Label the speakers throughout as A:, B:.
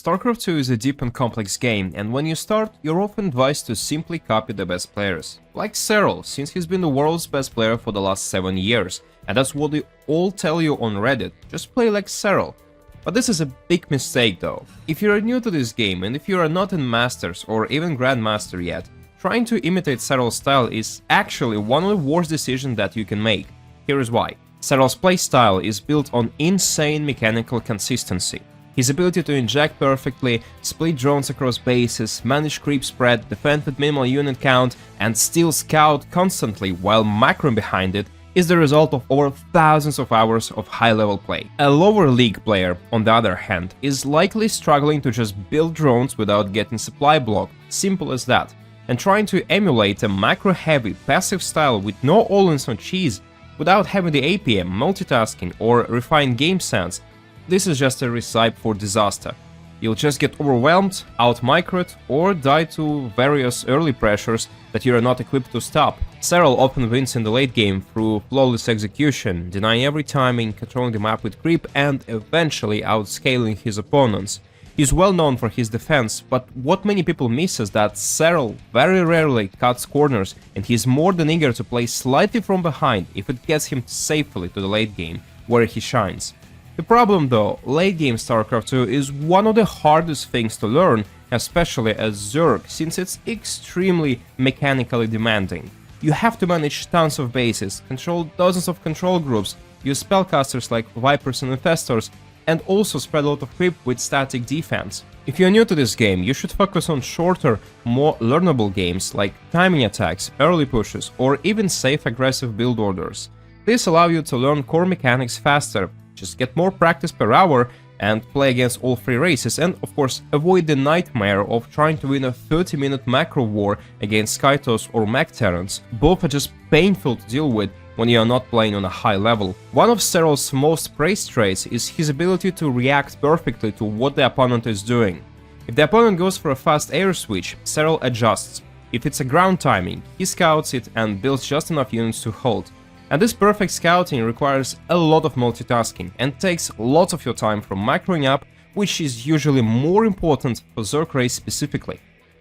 A: StarCraft 2 is a deep and complex game, and when you start, you're often advised to simply copy the best players. Like Serral, since he's been the world's best player for the last 7 years, and that's what they all tell you on Reddit, just play like Serral. But this is a big mistake though. If you are new to this game, and if you are not in Masters or even Grandmaster yet, trying to imitate Serral's style is actually one of the worst decisions that you can make. Here is why. Serral's playstyle is built on insane mechanical consistency. His ability to inject perfectly, split drones across bases, manage creep spread, defend with minimal unit count, and still scout constantly while macroing behind it is the result of over thousands of hours of high-level play. A lower league player, on the other hand, is likely struggling to just build drones without getting supply blocked, simple as that, and trying to emulate a macro-heavy, passive style with no all-ins on cheese, without having the APM, multitasking, or refined game sense. This is just a recipe for disaster. You'll just get overwhelmed, out-microed, or die to various early pressures that you are not equipped to stop. Serral often wins in the late game through flawless execution, denying every timing, controlling the map with creep, and eventually outscaling his opponents. He's well known for his defense, but what many people miss is that Serral very rarely cuts corners, and he's more than eager to play slightly from behind if it gets him safely to the late game, where he shines. The problem though, late game StarCraft 2 is one of the hardest things to learn, especially as Zerg, since it's extremely mechanically demanding. You have to manage tons of bases, control dozens of control groups, use spellcasters like Vipers and Infestors, and also spread a lot of creep with static defense. If you're new to this game, you should focus on shorter, more learnable games like timing attacks, early pushes, or even safe aggressive build orders. This allows you to learn core mechanics faster, just get more practice per hour and play against all 3 races, and of course avoid the nightmare of trying to win a 30-minute macro war against Skytos or Mech Terrans. Both are just painful to deal with when you are not playing on a high level. One of Serral's most praised traits is his ability to react perfectly to what the opponent is doing. If the opponent goes for a fast air switch, Serral adjusts. If it's a ground timing, he scouts it and builds just enough units to hold. And this perfect scouting requires a lot of multitasking and takes lots of your time from macroing up, which is usually more important for Zerg race specifically.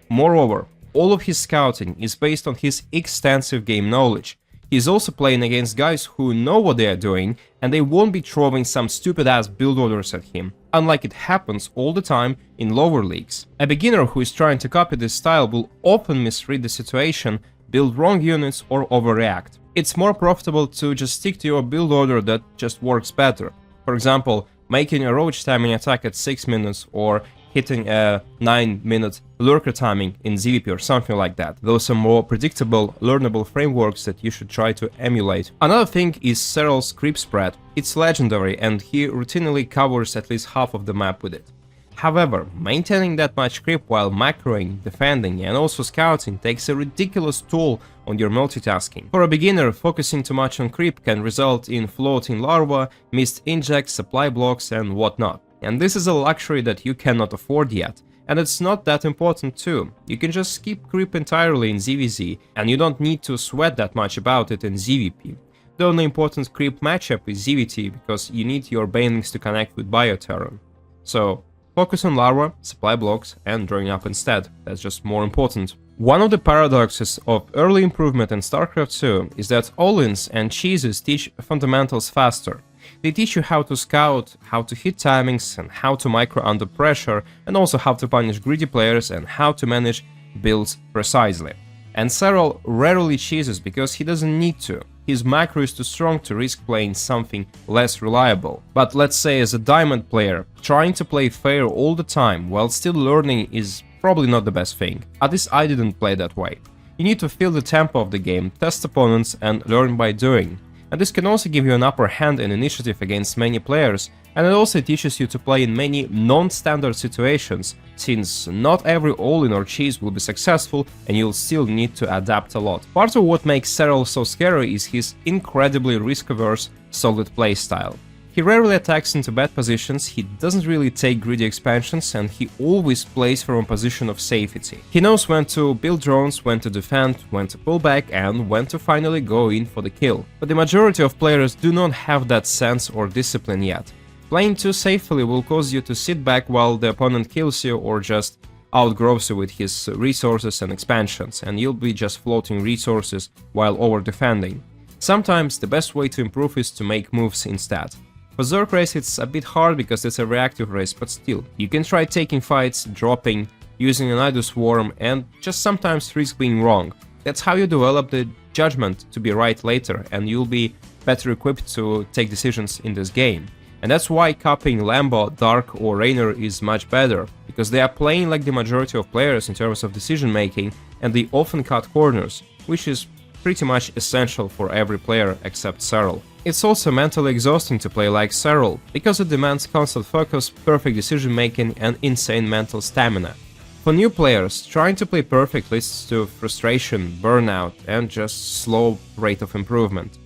A: Moreover, all of his scouting is based on his extensive game knowledge. He's also playing against guys who know what they are doing, and they won't be throwing some stupid-ass build orders at him, unlike it happens all the time in lower leagues. A beginner who is trying to copy this style will often misread the situation, build wrong units, or overreact. It's more profitable to just stick to your build order that just works better. For example, making a roach timing attack at 6 minutes or hitting a 9-minute lurker timing in ZVP or something like that. Those are more predictable, learnable frameworks that you should try to emulate. Another thing is Serral's creep spread. It's legendary and he routinely covers at least half of the map with it. However, maintaining that much creep while macroing, defending and also scouting takes a ridiculous toll on your multitasking. For a beginner, focusing too much on creep can result in floating larva, missed injects, supply blocks and whatnot. And this is a luxury that you cannot afford yet. And it's not that important too. You can just skip creep entirely in ZVZ, and you don't need to sweat that much about it in ZVP. The only important creep matchup is ZVT, because you need your banelings to connect with Bioterror. So focus on larva, supply blocks, and drawing up instead. That's just more important. One of the paradoxes of early improvement in StarCraft 2 is that all-ins and cheeses teach fundamentals faster. They teach you how to scout, how to hit timings, and how to micro under pressure, and also how to punish greedy players and how to manage builds precisely. And Serral rarely cheeses because he doesn't need to. His macro is too strong to risk playing something less reliable. But let's say as a diamond player, trying to play fair all the time while still learning is probably not the best thing. At least I didn't play that way. You need to feel the tempo of the game, test opponents, and learn by doing. And this can also give you an upper hand in initiative against many players, and it also teaches you to play in many non-standard situations, since not every all-in or cheese will be successful and you'll still need to adapt a lot. Part of what makes Serral so scary is his incredibly risk-averse, solid playstyle. He rarely attacks into bad positions, he doesn't really take greedy expansions, and he always plays from a position of safety. He knows when to build drones, when to defend, when to pull back, and when to finally go in for the kill. But the majority of players do not have that sense or discipline yet. Playing too safely will cause you to sit back while the opponent kills you or just outgrows you with his resources and expansions, and you'll be just floating resources while over-defending. Sometimes the best way to improve is to make moves instead. For Zerg race it's a bit hard because it's a reactive race, but still, you can try taking fights, dropping, using an Idle Swarm, and just sometimes risk being wrong. That's how you develop the judgment to be right later, and you'll be better equipped to take decisions in this game. And that's why copying Lambo, Dark or Raynor is much better, because they are playing like the majority of players in terms of decision making, and they often cut corners, which is pretty much essential for every player except Serral. It's also mentally exhausting to play like Serral, because it demands constant focus, perfect decision making and insane mental stamina. For new players, trying to play perfect leads to frustration, burnout and just slow rate of improvement.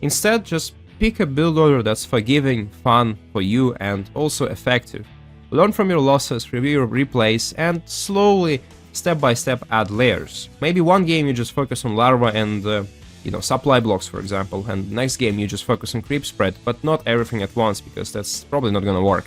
A: Instead, just pick a build order that's forgiving, fun for you and also effective. Learn from your losses, review your replays and slowly, step by step add layers. Maybe one game you just focus on larva and supply blocks for example, and next game you just focus on creep spread, but not everything at once because that's probably not gonna work.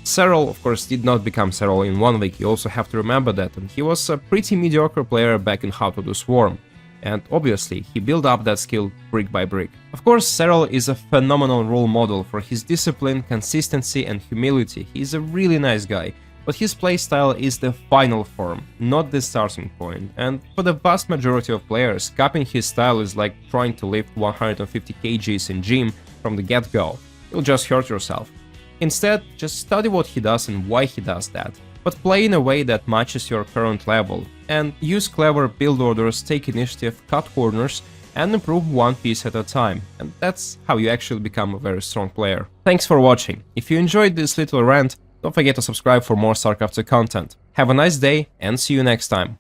A: Serral, of course, did not become Serral in 1 week, you also have to remember that, and he was a pretty mediocre player back in How to Do Swarm. And obviously, he built up that skill brick by brick. Of course, Serral is a phenomenal role model for his discipline, consistency and humility. He's a really nice guy, but his playstyle is the final form, not the starting point. And for the vast majority of players, copying his style is like trying to lift 150 kgs in gym from the get-go. You'll just hurt yourself. Instead, just study what he does and why he does that, but play in a way that matches your current level, and use clever build orders, take initiative, cut corners, and improve one piece at a time, and that's how you actually become a very strong player. Thanks for watching. If you enjoyed this little rant, don't forget to subscribe for more StarCraft 2 content. Have a nice day, and see you next time.